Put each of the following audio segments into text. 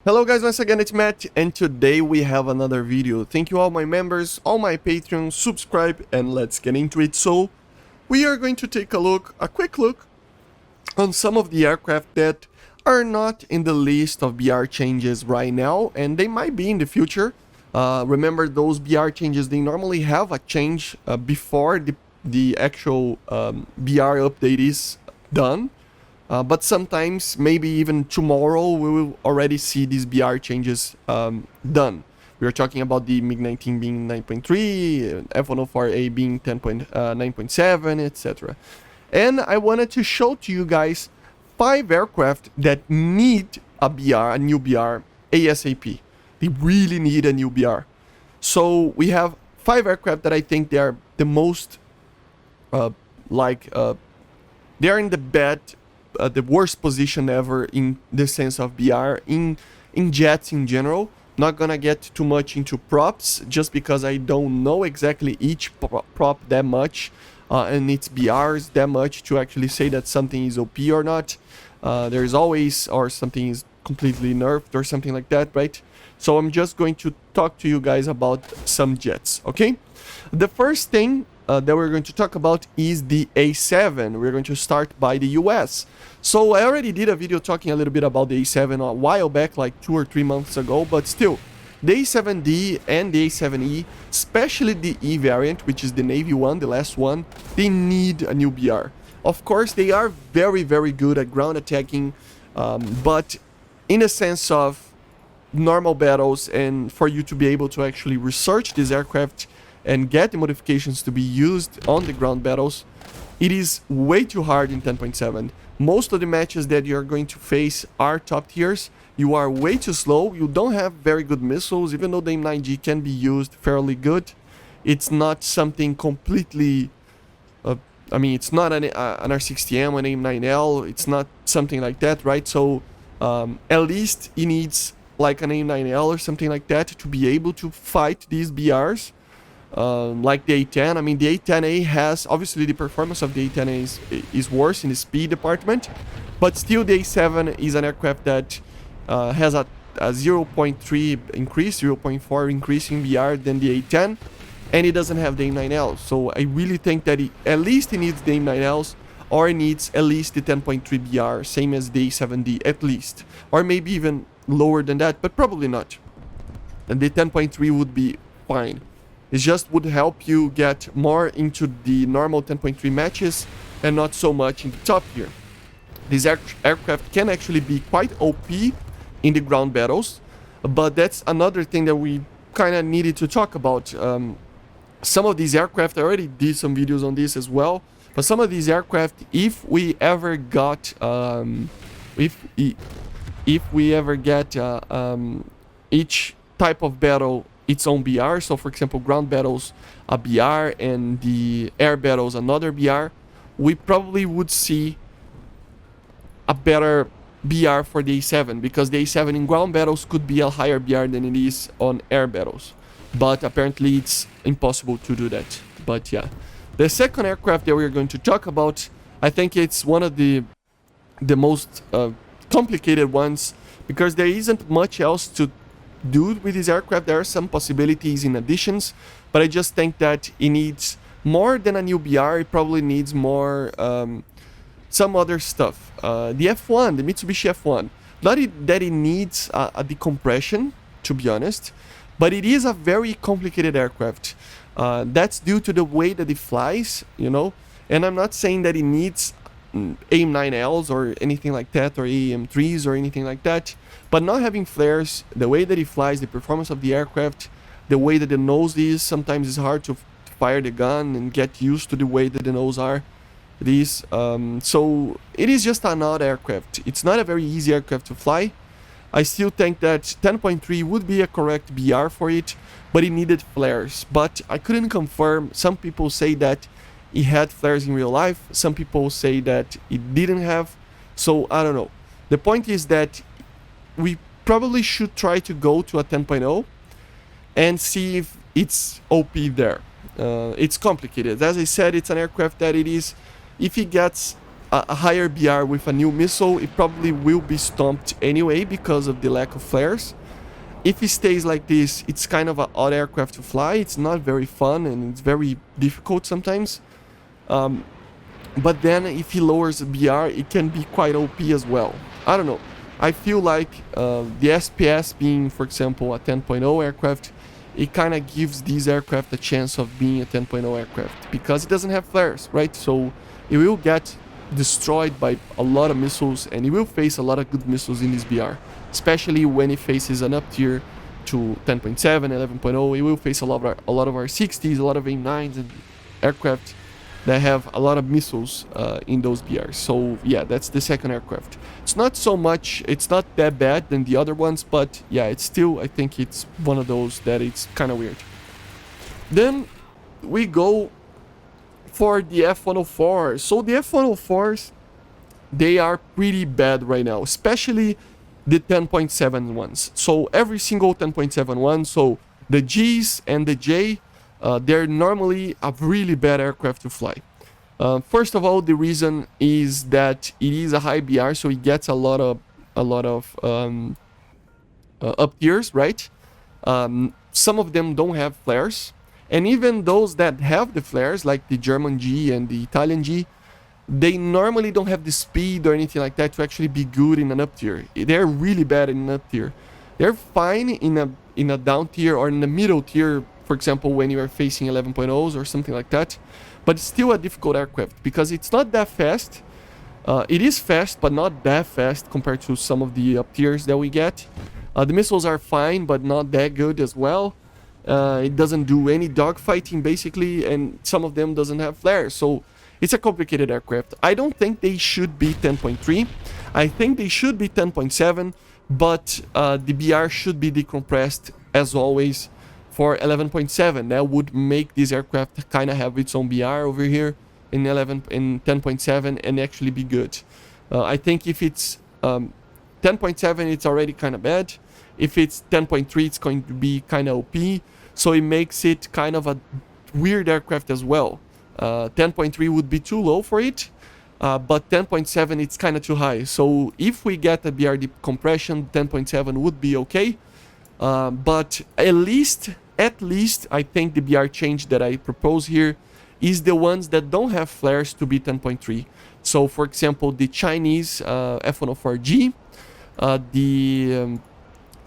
Hello guys, once again it's Matt, and today we have another video. Thank you all my members, all my Patreons, subscribe, and let's get into it. So, we are going to take a quick look on some of the aircraft that are not in the list of BR changes right now, and they might be in the future. Remember, those BR changes, they normally have a change before the actual BR update is done. But sometimes, maybe even tomorrow, we will already see these BR changes done. We are talking about the MiG-19 being 9.3, F-104A being 9.7, etc. And I wanted to show to you guys 5 aircraft that need a BR, a new BR, ASAP. They really need a new BR. So we have 5 aircraft that I think they are the most, they are in the worst position ever in the sense of BR in jets in general. Not gonna get too much into props just because I don't know exactly each prop that much and its BRs that much to actually say that something is OP or not. There's always, or something is completely nerfed or something like that, right? So I'm just going to talk to you guys about some jets, okay? The first thing that we're going to talk about is the A7. We're going to start by the US. So I already did a video talking a little bit about the A7 a while back, like 2 or 3 months ago, but still, the A7D and the A7E, especially the E variant, which is the Navy one, the last one, they need a new BR. Of course, they are very, very good at ground attacking, but in a sense of normal battles and for you to be able to actually research this aircraft and get the modifications to be used on the ground battles, it is way too hard in 10.7. Most of the matches that you're going to face are top tiers. You are way too slow. You don't have very good missiles, even though the M9G can be used fairly good. It's not something completely... it's not an R60M, an M9L. It's not something like that, right? So at least it needs like an M9L or something like that to be able to fight these BRs. Like the A10. I mean, the A10A has, obviously the performance of the A10A is worse in the speed department, but still the A7 is an aircraft that has a 0.3 increase, 0.4 increase in BR than the A10, and it doesn't have the M9L. So I really think that at least it needs the M9Ls, or it needs at least the 10.3 BR, same as the A7D at least, or maybe even lower than that, but probably not. And the 10.3 would be fine. It just would help you get more into the normal 10.3 matches and not so much in the top tier. This aircraft can actually be quite OP in the ground battles, but that's another thing that we kind of needed to talk about. Some of these aircraft, I already did some videos on this as well, but some of these aircraft, if we ever get each type of battle its own BR, so for example ground battles a BR and the air battles another BR, we probably would see a better BR for the A7, because the A7 in ground battles could be a higher BR than it is on air battles, but apparently it's impossible to do that. But yeah, the second aircraft that we're going to talk about, I think it's one of the most complicated ones, because there isn't much else to do with this aircraft. There are some possibilities in additions, but I just think that it needs more than a new BR. It probably needs more some other stuff. The F1, the Mitsubishi F-1, not that it needs a decompression, to be honest, but it is a very complicated aircraft. That's due to the way that it flies, you know, and I'm not saying that it needs AM9Ls or anything like that, or AM3s or anything like that, but not having flares, the way that it flies, the performance of the aircraft, the way that the nose is, sometimes it's hard to fire the gun and get used to the way that the nose is. So it is just an odd aircraft. It's not a very easy aircraft to fly. I still think that 10.3 would be a correct BR for it, but it needed flares. But I couldn't confirm. Some people say that it had flares in real life. Some people say that it didn't have. So I don't know. The point is that we probably should try to go to a 10.0 and see if it's OP there. It's complicated. As I said, it's an aircraft that it is, if it gets a higher BR with a new missile, it probably will be stomped anyway because of the lack of flares. If it stays like this, it's kind of an odd aircraft to fly. It's not very fun and it's very difficult sometimes. But then if he lowers the BR, it can be quite OP as well. I don't know. I feel like the SPS being, for example, a 10.0 aircraft, it kind of gives this aircraft a chance of being a 10.0 aircraft because it doesn't have flares, right? So it will get destroyed by a lot of missiles and it will face a lot of good missiles in this BR, especially when it faces an up tier to 10.7, 11.0. It will face a lot of R60s, a lot of A9s and aircraft that have a lot of missiles in those BRs. So yeah, that's the second aircraft. It's not so much, it's not that bad than the other ones, but yeah, it's still, I think it's one of those that it's kind of weird. Then we go for the F-104. So the F-104s, they are pretty bad right now, especially the 10.7 ones. So every single 10.7 one, so the G's and the J, they're normally a really bad aircraft to fly. First of all, the reason is that it is a high BR, so it gets a lot of up tiers, right? Some of them don't have flares, and even those that have the flares, like the German G and the Italian G, they normally don't have the speed or anything like that to actually be good in an up tier. They're really bad in an up tier. They're fine in a down tier or in the middle tier, for example, when you are facing 11.0s or something like that. But it's still a difficult aircraft because it's not that fast. It is fast, but not that fast compared to some of the up tiers that we get. The missiles are fine, but not that good as well. It doesn't do any dogfighting, basically, and some of them doesn't have flares. So it's a complicated aircraft. I don't think they should be 10.3. I think they should be 10.7, but the BR should be decompressed, as always, for 11.7. That would make this aircraft kind of have its own BR over here in 10.7 and actually be good. I think if it's 10.7, it's already kind of bad. If it's 10.3, it's going to be kind of OP. So it makes it kind of a weird aircraft as well. 10.3 would be too low for it, but 10.7 it's kind of too high. So if we get a BR decompression, 10.7 would be okay. But at least I think the BR change that I propose here is the ones that don't have flares to be 10.3. So for example, the Chinese F-104G,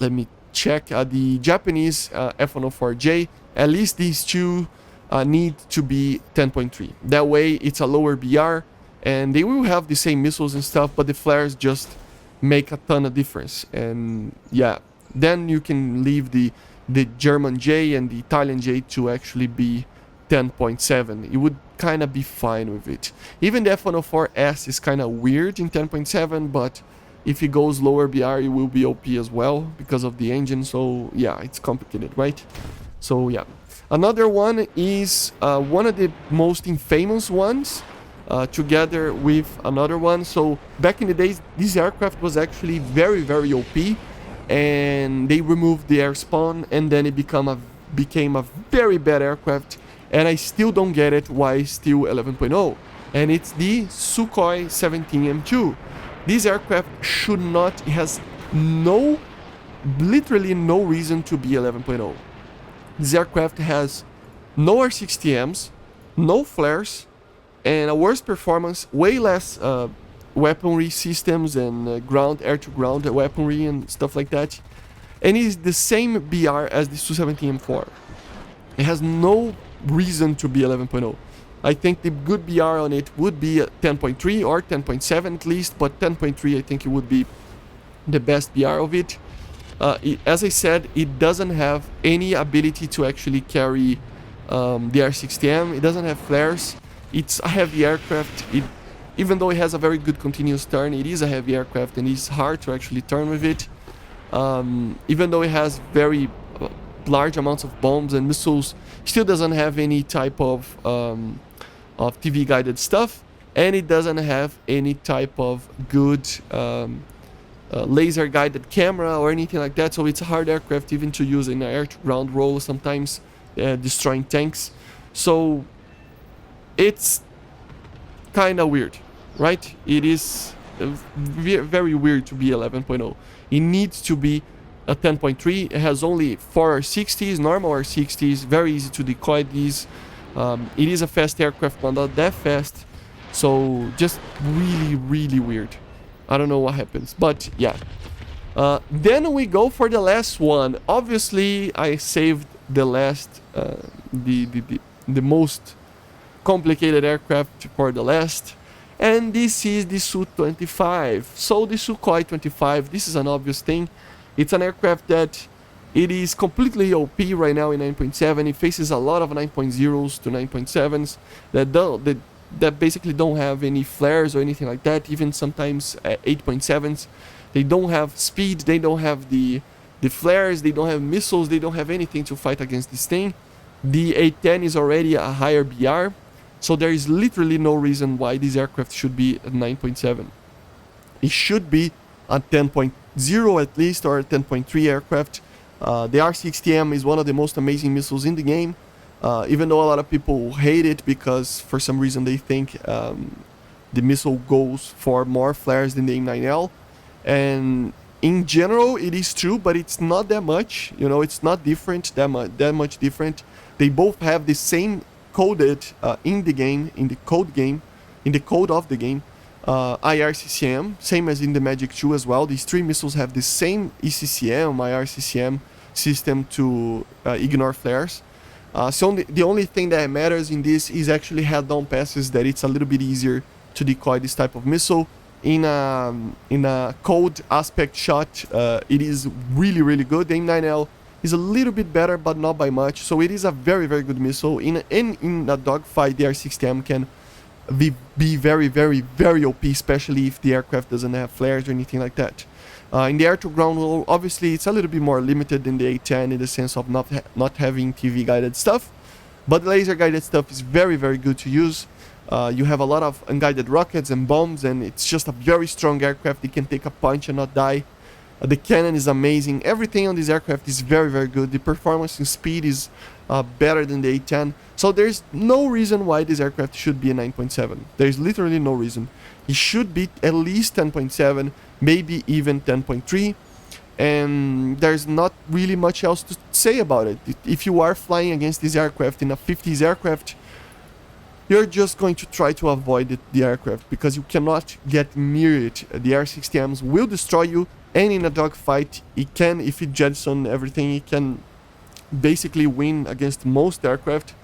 let me check, the Japanese F-104J, at least these two need to be 10.3. That way it's a lower BR and they will have the same missiles and stuff, but the flares just make a ton of difference. And yeah, then you can leave the German J and the Italian J to actually be 10.7. It would kind of be fine with it. Even the F-104S is kind of weird in 10.7, but if it goes lower BR, it will be OP as well because of the engine. So yeah, it's complicated, right? So yeah. Another one is one of the most infamous ones, together with another one. So back in the days, this aircraft was actually very, very OP, and they removed the air spawn, and then it became a very bad aircraft, and I still don't get it why it's still 11.0. And it's the Sukhoi 17M2. This aircraft should not, it has literally no reason to be 11.0. This aircraft has no R60Ms, no flares, and a worse performance, way less weaponry systems and ground, air-to-ground weaponry and stuff like that. And it is the same BR as the Su-17M4. It has no reason to be 11.0. I think the good BR on it would be 10.3 or 10.7 at least, but 10.3 I think it would be the best BR of it. As I said, it doesn't have any ability to actually carry the R60M. It doesn't have flares. It's a heavy aircraft. Even though it has a very good continuous turn, it is a heavy aircraft and it's hard to actually turn with it. Even though it has very large amounts of bombs and missiles, still doesn't have any type of TV guided stuff, and it doesn't have any type of good laser guided camera or anything like that. So it's a hard aircraft even to use in an air to ground role, sometimes destroying tanks. So it's kind of weird. right? It is very weird to be 11.0. It needs to be a 10.3. It has only 4 R60s, normal R60s, very easy to decoy these. It is a fast aircraft, but not that fast. So just really weird. I don't know what happens, but yeah. Then we go for the last one. Obviously, I saved the last, the most complicated aircraft for the last, and this is the Su-25. So the Sukhoi 25, this is an obvious thing. It's an aircraft that it is completely OP right now in 9.7. It faces a lot of 9.0s to 9.7s that basically don't have any flares or anything like that. Even sometimes 8.7s, they don't have speed, they don't have the flares, they don't have missiles, they don't have anything to fight against this thing. The A10 is already a higher BR, so there is literally no reason why this aircraft should be a 9.7. It should be a 10.0 at least, or a 10.3 aircraft. The R60M is one of the most amazing missiles in the game, even though a lot of people hate it because for some reason they think the missile goes for more flares than the M9L. And in general, it is true, but it's not that much. You know, it's not different, that much different. They both have the same coded in the game, in the code of the game, IRCCM, same as in the MatAWG 2 as well. These three missiles have the same ECCM, IRCCM system to ignore flares. So the only thing that matters in this is actually head-down passes, that it's a little bit easier to decoy this type of missile. In a code aspect shot, it is really good. The M9L is a little bit better, but not by much. So it is a very good missile. In a dogfight, the R60M can be very OP, especially if the aircraft doesn't have flares or anything like that. In the air-to-ground role, obviously it's a little bit more limited than the A10 in the sense of not having TV guided stuff, but laser guided stuff is very good to use. You have a lot of unguided rockets and bombs, and it's just a very strong aircraft. It can take a punch and not die. The cannon is amazing. Everything on this aircraft is very good. The performance and speed is better than the A10. So there's no reason why this aircraft should be a 9.7. There's literally no reason. It should be at least 10.7, maybe even 10.3. And there's not really much else to say about it. If you are flying against this aircraft in a 50s aircraft, you're just going to try to avoid the aircraft because you cannot get near it. The R60Ms will destroy you, and in a dogfight, it can, if it jettison everything, it can basically win against most aircraft.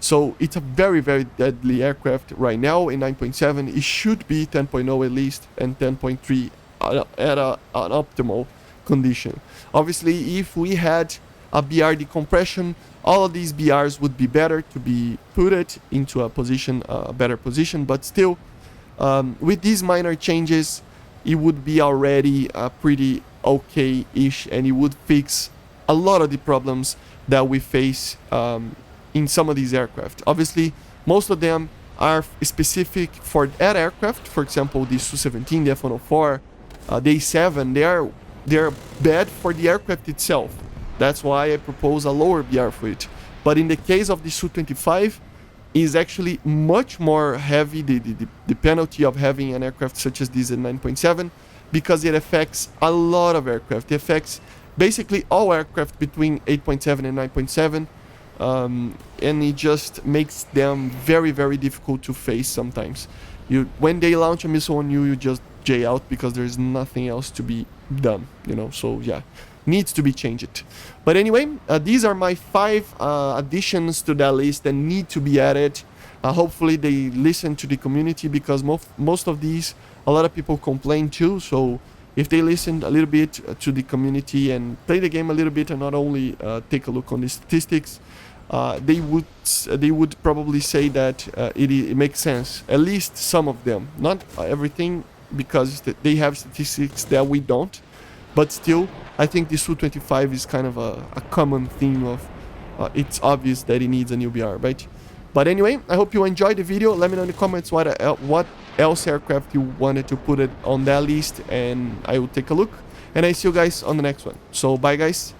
So it's a very deadly aircraft right now in 9.7. It should be 10.0 at least, and 10.3 at an optimal condition. Obviously, if we had a BR decompression, all of these BRs would be better to be put into a position, a better position, but still, with these minor changes, it would be already pretty okay-ish, and it would fix a lot of the problems that we face in some of these aircraft. Obviously, most of them are specific for that aircraft. For example, the Su-17, the F-104, the A7, they're bad for the aircraft itself. That's why I propose a lower BR for it. But in the case of the Su-25, is actually much more heavy, the penalty of having an aircraft such as this at 9.7, because it affects a lot of aircraft. It affects basically all aircraft between 8.7 and 9.7, and it just makes them very difficult to face sometimes. When they launch a missile on you, you just J out because there's nothing else to be done, you know. So yeah, needs to be changed. But anyway, these are my 5 additions to that list that need to be added. Hopefully they listen to the community, because most of these, a lot of people complain too. So if they listen a little bit to the community and play the game a little bit and not only take a look on the statistics, they would probably say that it makes sense. At least some of them, not everything, because they have statistics that we don't. But still, I think the Su-25 is kind of a common theme of it's obvious that it needs a new BR, right? But anyway, I hope you enjoyed the video. Let me know in the comments what else aircraft you wanted to put it on that list, and I will take a look. And I see you guys on the next one. So bye guys.